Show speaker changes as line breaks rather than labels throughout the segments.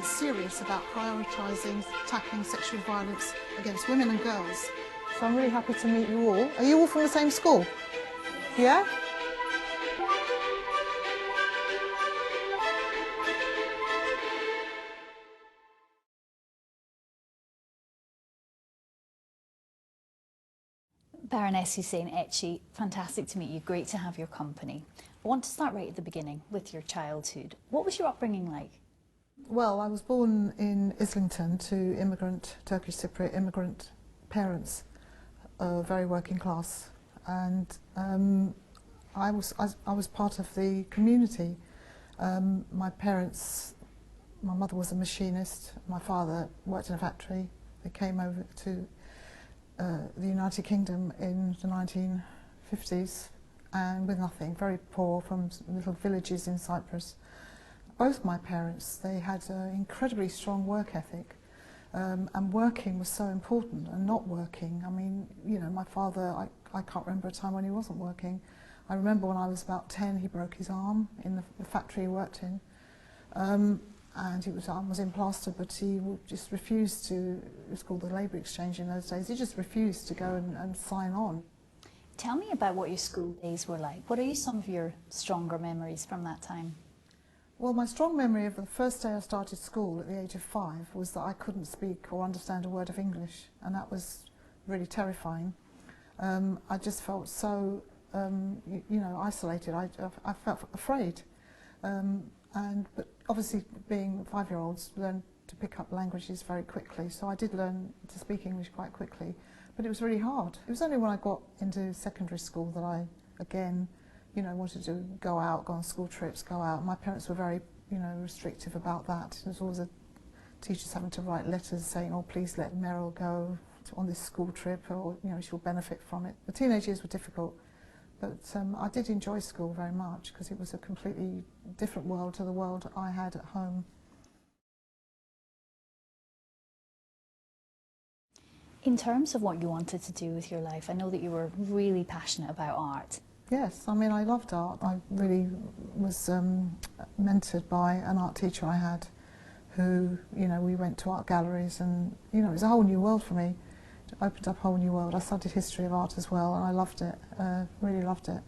serious about prioritising tackling sexual violence against women and girls. So I'm really happy to meet you all. Are you all from the same school? Yeah?
Baroness Hussein-Ece, fantastic to meet you, great to have your company. I want to start right at the beginning with your childhood. What was your upbringing like?
Well, I was born in Islington to immigrant, Turkish-Cypriot immigrant parents, very working class, and I was part of the community. My mother was a machinist, my father worked in a factory. They came over to the United Kingdom in the 1950s and with nothing, very poor, from little villages in Cyprus. Both my parents, they had an incredibly strong work ethic, and working was so important, and not working. I mean, you know, my father, I can't remember a time when he wasn't working. I remember when I was about 10, he broke his arm in the factory he worked in. And his arm was in plaster, but he just refused to, it was called the labour exchange in those days, he just refused to go and sign on.
Tell me about what your school days were like. What are some of your stronger memories from that time?
Well, my strong memory of the first day I started school at the age of 5 was that I couldn't speak or understand a word of English, and that was really terrifying. I just felt so, you know, isolated. I felt afraid. But obviously, being 5-year-olds, learn to pick up languages very quickly, so I did learn to speak English quite quickly, but it was really hard. It was only when I got into secondary school that I, again, you know, wanted to go out, go on school trips, go out. My parents were very, you know, restrictive about that. There was always teachers having to write letters saying, oh, please let Meryl go on this school trip, or, you know, she'll benefit from it. The teenage years were difficult. But I did enjoy school very much because it was a completely different world to the world I had at home.
In terms of what you wanted to do with your life, I know that you were really passionate about art.
Yes, I mean, I loved art. I really was mentored by an art teacher I had who, you know, we went to art galleries and, you know, it was a whole new world for me. It opened up a whole new world. I studied history of art as well, and I loved it, really loved it.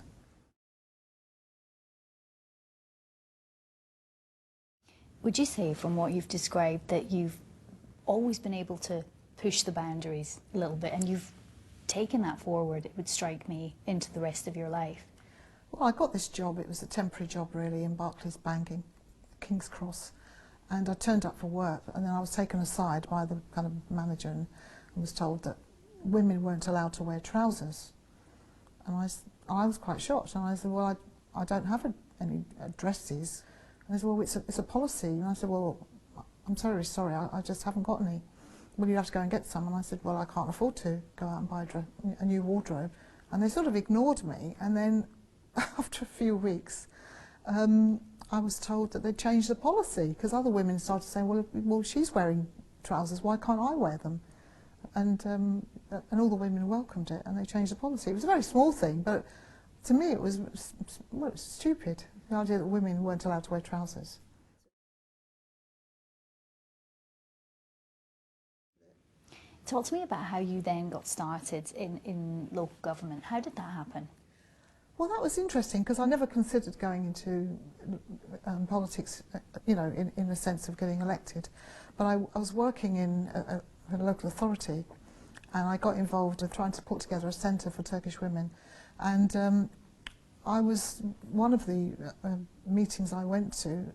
Would you say, from what you've described, that you've always been able to push the boundaries a little bit, and you've taken that forward, it would strike me, into the rest of your life?
Well, I got this job. It was a temporary job, really, in Barclays Banking, King's Cross, and I turned up for work, and then I was taken aside by the kind of manager and was told that women weren't allowed to wear trousers. And I was quite shocked, and I said, well, I don't have any dresses. And they said, well, it's a policy. And I said, well, I'm sorry, I just haven't got any. Well, you have to go and get some. And I said, well, I can't afford to go out and buy a new wardrobe. And they sort of ignored me, and then after a few weeks, I was told that they'd changed the policy, because other women started saying, well, she's wearing trousers, why can't I wear them? And all the women welcomed it, and they changed the policy. It was a very small thing, but to me it was, well, it was stupid, the idea that women weren't allowed to wear trousers.
Talk to me about how you then got started in local government. How did that happen?
Well, that was interesting, because I never considered going into politics, you know, in the sense of getting elected. But I was working in a local authority, and I got involved in trying to put together a centre for Turkish women. And I was, one of the meetings I went to,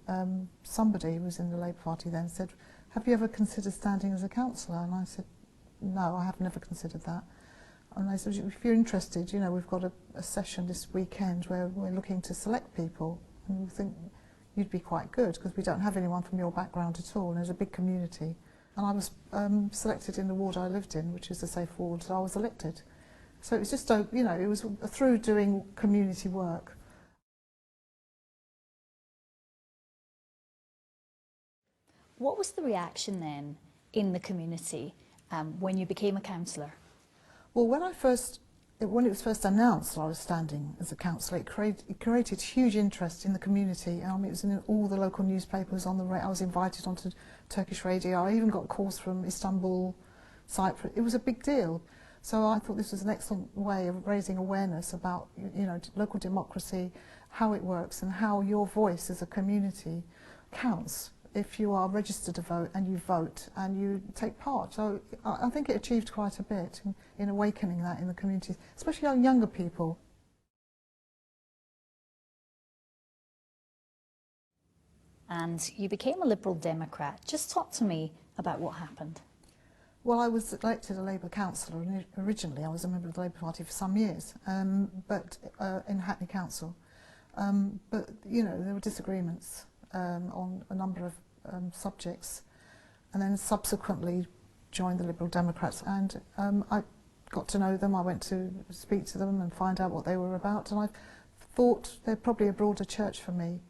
somebody who was in the Labour Party then said, have you ever considered standing as a councillor? And I said, no, I have never considered that. And I said, if you're interested, you know, we've got a session this weekend where we're looking to select people, and we think you'd be quite good, because we don't have anyone from your background at all, and there's a big community. And I was selected in the ward I lived in, which is a safe ward, so I was elected. So it was just, you know, it was through doing community work.
What was the reaction then in the community when you became a councillor?
Well, when I first when it was first announced I was standing as a councillor, it created huge interest in the community. It was in all the local newspapers. I was invited onto Turkish radio. I even got calls from Istanbul, Cyprus. It was a big deal. So I thought this was an excellent way of raising awareness about, you know, local democracy, how it works, and how your voice as a community counts if you are registered to vote and you take part. So I think it achieved quite a bit in awakening that in the community, especially our younger people.
And you became a Liberal Democrat. Just talk to me about what happened.
Well, I was elected a Labour councillor, and originally I was a member of the Labour Party for some years, but in Hackney Council. But, you know, there were disagreements on a number of subjects, and then subsequently joined the Liberal Democrats, and I got to know them. I went to speak to them and find out what they were about, and I thought they're probably a broader church for me.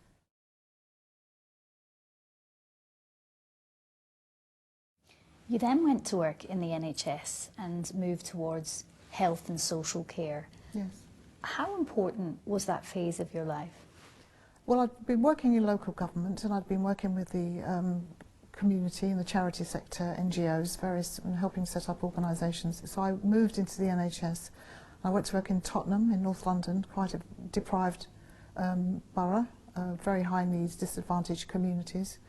You then went to work in the NHS and moved towards health and social care.
Yes.
How important was that phase of your life?
Well, I'd been working in local government, and I'd been working with the community in the charity sector, NGOs, and helping set up organisations. So I moved into the NHS. I went to work in Tottenham in North London, quite a deprived borough, very high needs, disadvantaged communities.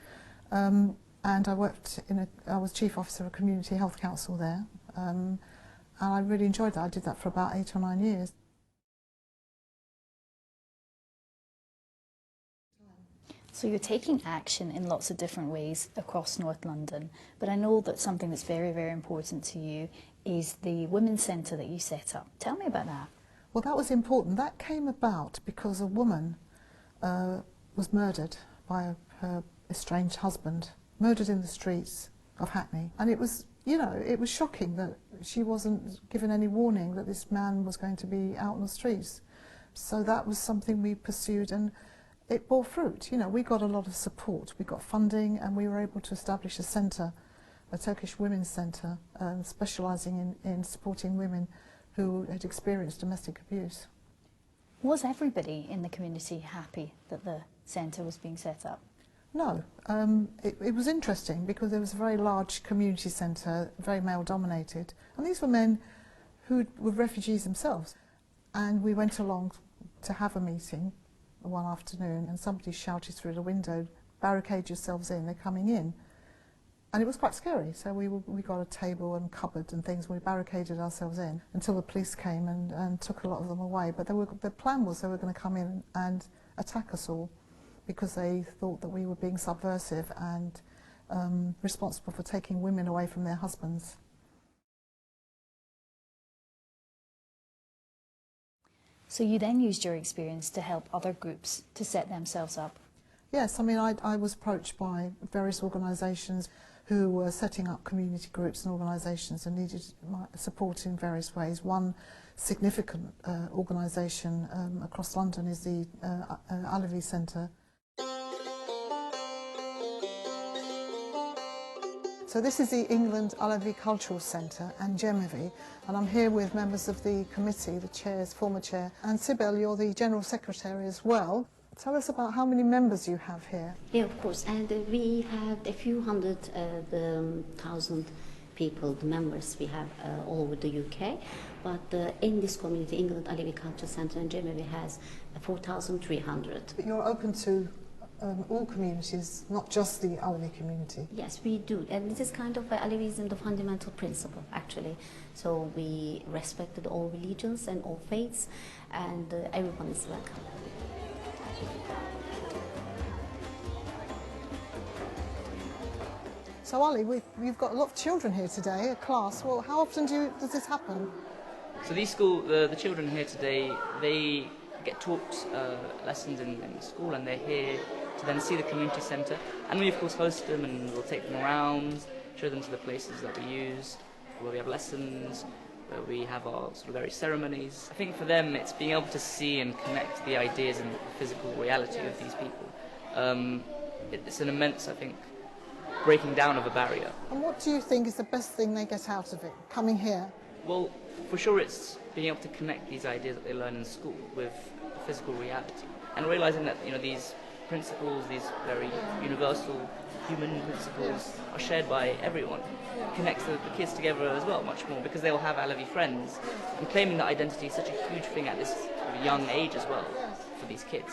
And I was Chief Officer of a Community Health Council there, and I really enjoyed that. I did that for about 8 or 9 years.
So you're taking action in lots of different ways across North London, but I know that something that's very, very important to you is the Women's Centre that you set up. Tell me about that.
Well, that was important. That came about because a woman was murdered by her estranged husband, murdered in the streets of Hackney. And it was, you know, it was shocking that she wasn't given any warning that this man was going to be out on the streets. So that was something we pursued, and it bore fruit. You know, we got a lot of support. We got funding, and we were able to establish a centre, a Turkish Women's Centre, specialising in supporting women who had experienced domestic abuse.
Was everybody in the community happy that the centre was being set up?
No, it was interesting because there was a very large community centre, very male-dominated, and these were men who were refugees themselves. And we went along to have a meeting one afternoon, and somebody shouted through the window, "Barricade yourselves in, they're coming in." And it was quite scary, so we got a table and cupboard and things, and we barricaded ourselves in until the police came and took a lot of them away. But the plan was they were going to come in and attack us all, because they thought that we were being subversive and responsible for taking women away from their husbands.
So you then used your experience to help other groups to set themselves up?
Yes, I mean, I was approached by various organisations who were setting up community groups and organisations and needed my support in various ways. One significant organisation across London is the Alevi Centre. So this is the England Alevi Cultural Centre and Gemevi, and I'm here with members of the committee, the chairs, former chair, and Sibel, you're the General Secretary as well. Tell us about how many members you have here.
Yeah, of course, and we have a few hundred thousand people, the members we have all over the UK, but in this community, England Alevi Cultural Centre and Gemevi has 4,300.
But you're open to all communities, not just the Alevi community.
Yes, we do, and this is kind of Alevism, the fundamental principle, actually. So we respected all religions and all faiths, and everyone is welcome.
So Ali, we've got a lot of children here today, a class. Well, how often does this happen?
So these the children here today, they get taught lessons in school, and they're here to then see the community centre. And we of course host them, and we'll take them around, show them to the places that we use, where we have lessons, where we have our sort of various ceremonies. I think for them it's being able to see and connect the ideas and the physical reality of these people. It's an immense, I think, breaking down of a barrier.
And what do you think is the best thing they get out of it, coming here?
Well, for sure it's being able to connect these ideas that they learn in school with physical reality, and realizing that these principles, these very universal human principles, are shared by everyone. Connects the kids together as well much more, because they'll have Alevi friends, and claiming that identity is such a huge thing at this young age as well for these kids.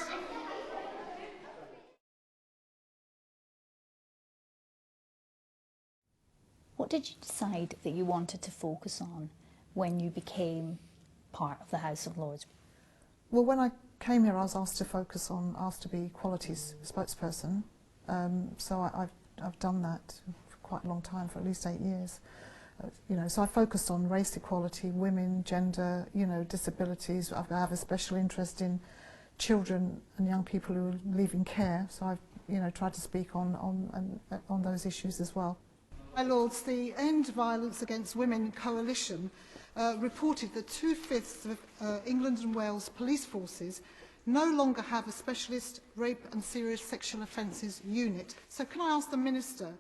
What did you decide that you wanted to focus on when you became part of the House of Lords?
Well, when I came here, I was asked to be equalities spokesperson. So I've done that for quite a long time, for at least 8 years. So I focused on race equality, women, gender, disabilities. I have a special interest in children and young people who are leaving care. So I've tried to speak on those issues as well.
My Lords, the End Violence Against Women Coalition reported that 2/5 of England and Wales police forces no longer have a specialist rape and serious sexual offences unit. So can I ask the Minister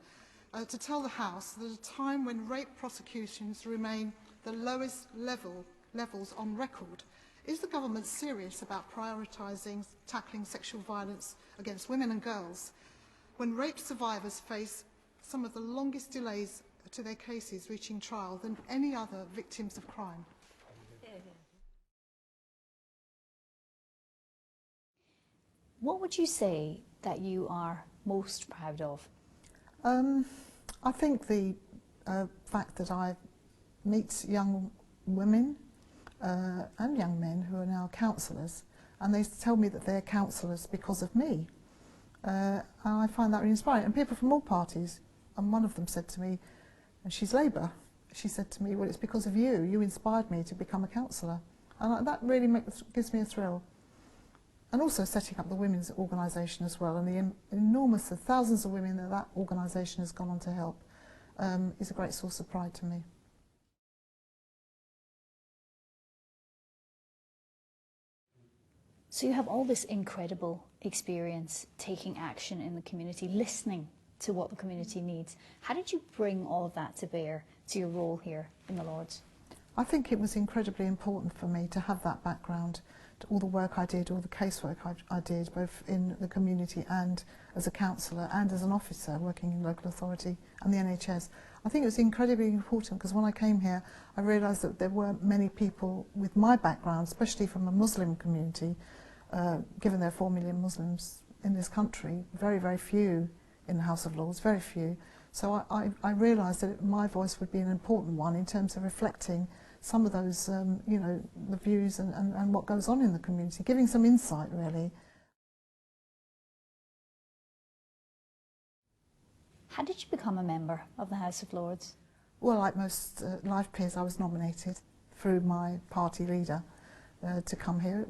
to tell the House that at a time when rape prosecutions remain the lowest levels on record, is the government serious about prioritising tackling sexual violence against women and girls when rape survivors face some of the longest delays to their cases reaching trial than any other victims of crime?
What would you say that you are most proud of?
I think the fact that I meet young women and young men who are now councillors, and they tell me that they're councillors because of me. And I find that really inspiring. And people from all parties. And one of them said to me, and she's Labour, she said to me, well, it's because of you. You inspired me to become a councillor. And that really gives me a thrill. And also setting up the women's organisation as well, and the enormous thousands of women that organisation has gone on to help is a great source of pride to me.
So you have all this incredible experience taking action in the community, listening to what the community needs. How did you bring all of that to bear to your role here in the Lords?
I think it was incredibly important for me to have that background, to all the work I did, all the casework I did, both in the community and as a councillor and as an officer working in local authority and the NHS. I think it was incredibly important because when I came here, I realised that there weren't many people with my background, especially from a Muslim community, given there are 4 million Muslims in this country, very, very few in the House of Lords, very few. So I realised that my voice would be an important one in terms of reflecting some of those, the views and what goes on in the community, giving some insight, really.
How did you become a member of the House of Lords?
Well, like most life peers, I was nominated through my party leader to come here.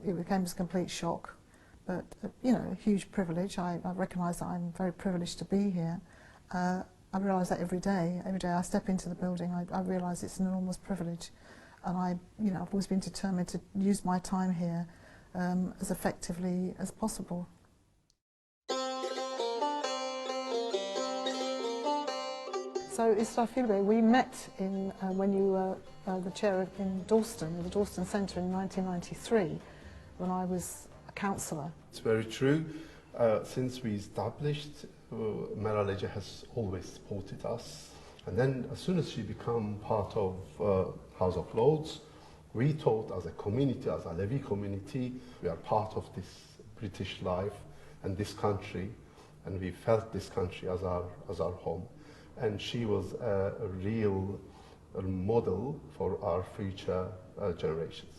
It became a complete shock, but a huge privilege. I recognise that I'm very privileged to be here. I realise that every day I step into the building, I realise it's an enormous privilege, and I've always been determined to use my time here as effectively as possible. So, Islington, we met when you were the chair in Dalston, the Dalston Centre in 1993, when I was a councillor.
It's very true. Since we established, Baroness has always supported us. And then as soon as she became part of House of Lords, we thought as a community, as a Alevi community, we are part of this British life and this country, and we felt this country as our home. And she was a real model for our future generations.